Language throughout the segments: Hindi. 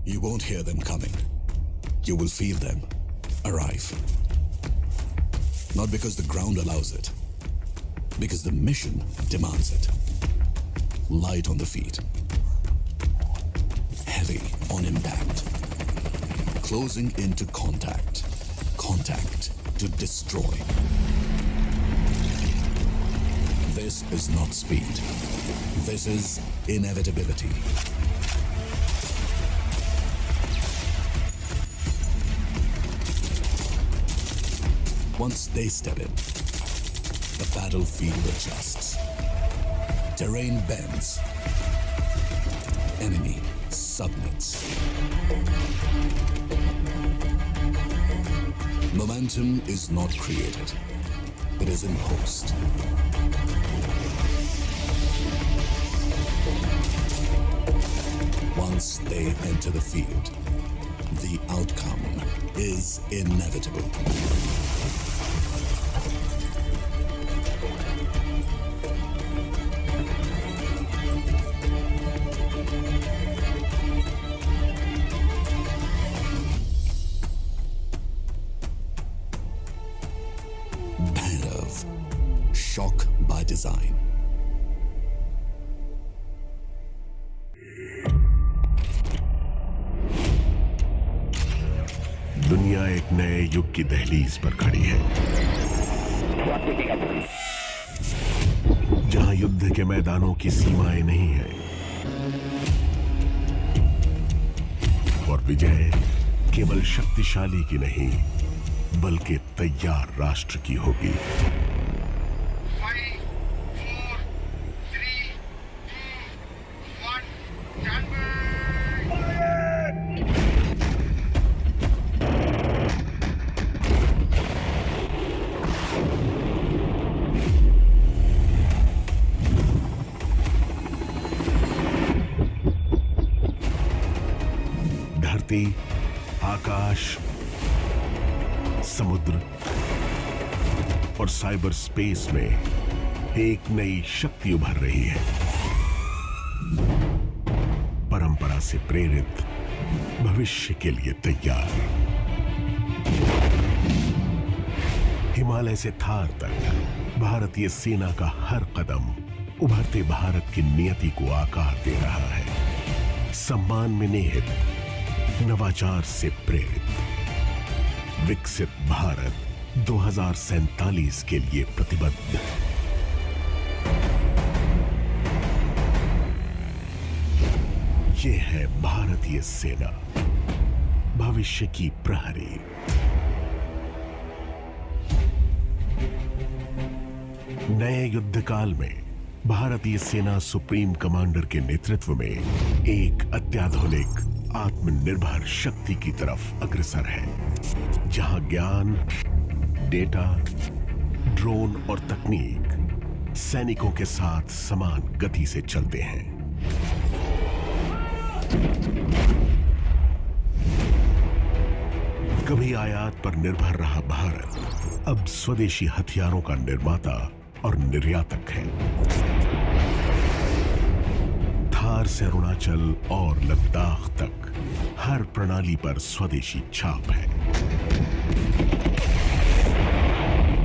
You won't hear them coming. You will feel them arrive. Not because the ground allows it, because the mission demands it. Light on the feet. Heavy on impact. Closing into contact. Contact to destroy. This is not speed. This is inevitability. Once they step in, the battlefield adjusts. Terrain bends. Enemy submits. Momentum is not created. It is imposed. Once they enter the field, the outcome is inevitable. Bhairav, shock by design. दुनिया एक नए युग की दहलीज पर खड़ी है, जहां युद्ध के मैदानों की सीमाएं नहीं है और विजय केवल शक्तिशाली की नहीं, बल्कि तैयार राष्ट्र की होगी। 5, 4, 3, 2, 1, stand धरती, आकाश, समुद्र और साइबर स्पेस में एक नई शक्ति उभर रही है। परंपरा से प्रेरित, भविष्य के लिए तैयार। हिमालय से थार तक भारतीय सेना का हर कदम उभरते भारत की नियति को आकार दे रहा है। सम्मान में निहित, नवाचार से प्रेरित, विकसित भारत 2047 के लिए प्रतिबद्ध। ये है भारतीय सेना, भविष्य की प्रहरी। नए युद्ध काल में भारतीय सेना सुप्रीम कमांडर के नेतृत्व में एक अत्याधुनिक आत्मनिर्भर शक्ति की तरफ अग्रसर है, जहां ज्ञान, डेटा, ड्रोन और तकनीक सैनिकों के साथ समान गति से चलते हैं। कभी आयात पर निर्भर रहा भारत अब स्वदेशी हथियारों का निर्माता और निर्यातक है। थार से अरुणाचल और लद्दाख तक हर प्रणाली पर स्वदेशी छाप है।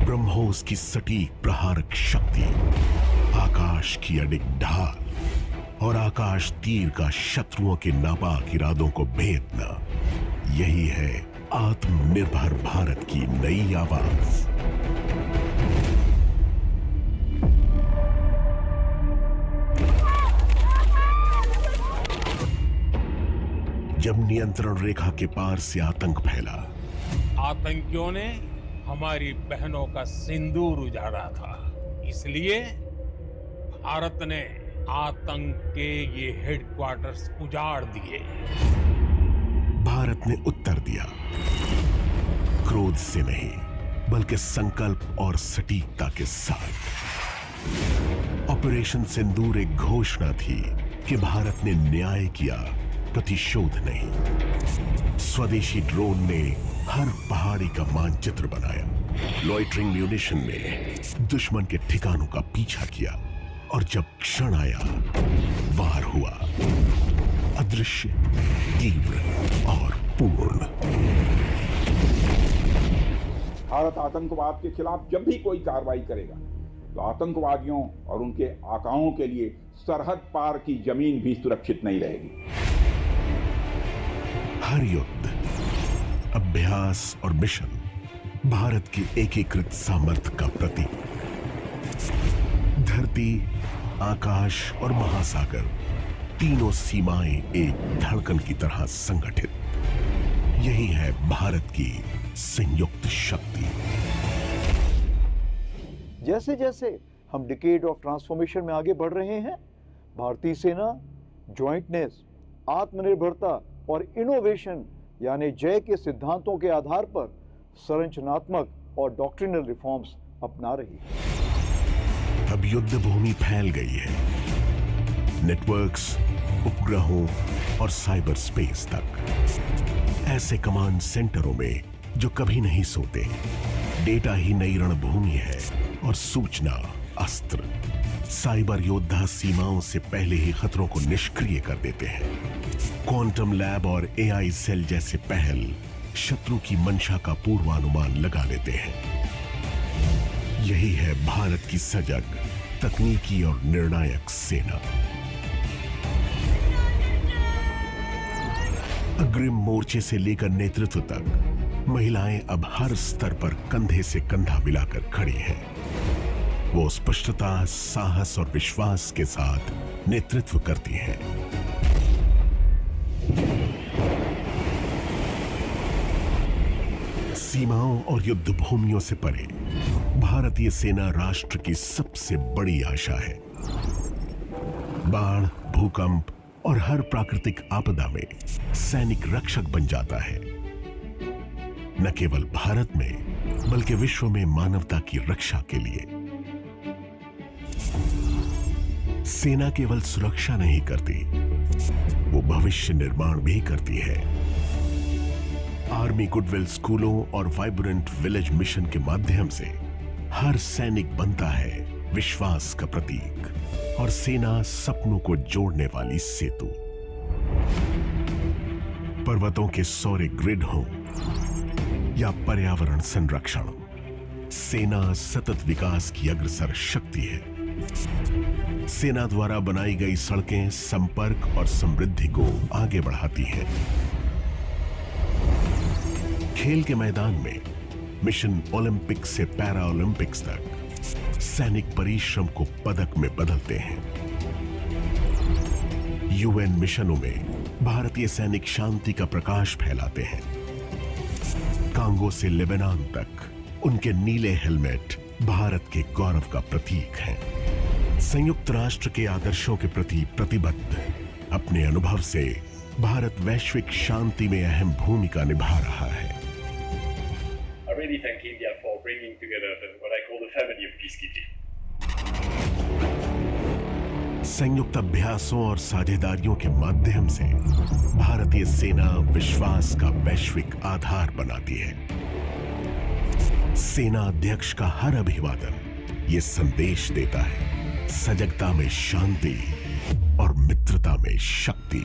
ब्रह्मोस की सटीक प्रहारक शक्ति, आकाश की अडिग ढाल और आकाश तीर का शत्रुओं के नापाक इरादों को भेदना, यही है आत्मनिर्भर भारत की नई आवाज। जब नियंत्रण रेखा के पार से आतंक फैला, आतंकियों ने हमारी बहनों का सिंदूर उजाड़ा था, इसलिए भारत ने आतंक के ये हेडक्वार्टर्स उजाड़ दिए। भारत ने उत्तर दिया, क्रोध से नहीं बल्कि संकल्प और सटीकता के साथ। ऑपरेशन सिंदूर एक घोषणा थी कि भारत ने न्याय किया, प्रतिशोध नहीं। स्वदेशी ड्रोन ने हर पहाड़ी का मानचित्र बनाया, लॉइटरिंग म्यूनिशन ने दुश्मन के ठिकानों का पीछा किया और जब क्षण आया, वार हुआ। अदृश्य, तीव्र और पूर्ण। भारत आतंकवाद के खिलाफ जब भी कोई कार्रवाई करेगा तो आतंकवादियों और उनके आकाओं के लिए सरहद पार की जमीन भी सुरक्षित नहीं रहेगी। हर युद्ध, अभ्यास और मिशन भारत की एकीकृत सामर्थ्य का प्रतीक। धरती, आकाश और महासागर, तीनों सीमाएं एक धड़कन की तरह संगठित। यही है भारत की संयुक्त शक्ति। जैसे जैसे हम डिकेड ऑफ ट्रांसफॉर्मेशन में आगे बढ़ रहे हैं, भारतीय सेना ज्वाइंटनेस, आत्मनिर्भरता और इनोवेशन यानी जय के सिद्धांतों के आधार पर संरचनात्मक और डॉक्ट्रिनल रिफॉर्म्स अपना रही है। अब युद्ध भूमि फैल गई है, नेटवर्क्स, उपग्रहों और साइबर स्पेस तक। ऐसे कमांड सेंटरों में जो कभी नहीं सोते, डेटा ही नई रणभूमि है और सूचना अस्त्र। साइबर योद्धा सीमाओं से पहले ही खतरों को निष्क्रिय कर देते हैं। क्वांटम लैब और एआई सेल जैसे पहल शत्रु की मंशा का पूर्वानुमान लगा लेते हैं। यही है भारत की सजग, तकनीकी और निर्णायक सेना। अग्रिम मोर्चे से लेकर नेतृत्व तक महिलाएं अब हर स्तर पर कंधे से कंधा मिलाकर खड़ी हैं। वो स्पष्टता, साहस और विश्वास के साथ नेतृत्व करती हैं। सीमाओं और युद्ध भूमियों से परे भारतीय सेना राष्ट्र की सबसे बड़ी आशा है। बाढ़, भूकंप और हर प्राकृतिक आपदा में सैनिक रक्षक बन जाता है। न केवल भारत में बल्कि विश्व में मानवता की रक्षा के लिए। सेना केवल सुरक्षा नहीं करती, वो भविष्य निर्माण भी करती है। आर्मी गुडविल स्कूलों और वाइब्रेंट विलेज मिशन के माध्यम से हर सैनिक बनता है विश्वास का प्रतीक और सेना सपनों को जोड़ने वाली सेतु। पर्वतों के सौर ग्रिड हो या पर्यावरण संरक्षण, सेना सतत विकास की अग्रसर शक्ति है। सेना द्वारा बनाई गई सड़कें संपर्क और समृद्धि को आगे बढ़ाती हैं। खेल के मैदान में मिशन ओलंपिक से पैरा ओलंपिक्स तक सैनिक परिश्रम को पदक में बदलते हैं। यूएन मिशनों में भारतीय सैनिक शांति का प्रकाश फैलाते हैं। कांगो से लेबनान तक उनके नीले हेलमेट भारत के गौरव का प्रतीक हैं। संयुक्त राष्ट्र के आदर्शों के प्रति प्रतिबद्ध अपने अनुभव से भारत वैश्विक शांति में अहम भूमिका निभा रहा है। I really thank India for bringing together what I call the family of peacekeeping. संयुक्त अभ्यासों और साझेदारियों के माध्यम से भारतीय सेना विश्वास का वैश्विक आधार बनाती है। सेना अध्यक्ष का हर अभिवादन ये संदेश देता है, सजगता में शांति और मित्रता में शक्ति।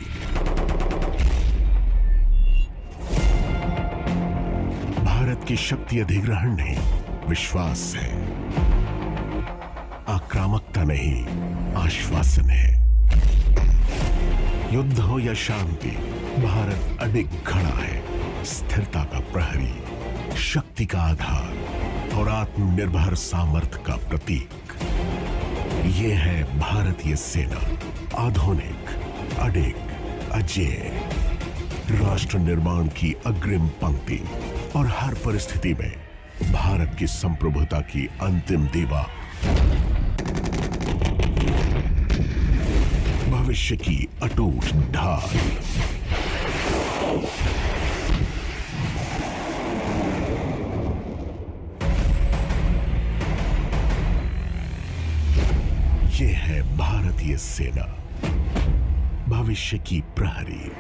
भारत की शक्ति अधिग्रहण नहीं, विश्वास है। आक्रामकता नहीं, आश्वासन है। युद्ध हो या शांति, भारत अडिग खड़ा है, स्थिरता का प्रहरी, शक्ति का आधार और आत्मनिर्भर सामर्थ्य का प्रतीक। ये है भारतीय सेना, आधुनिक, अडिग, अजेय, राष्ट्र निर्माण की अग्रिम पंक्ति और हर परिस्थिति में भारत की संप्रभुता की अंतिम दीवार। भविष्य की अटूट ढाल। ये है भारतीय सेना, भविष्य की प्रहरी।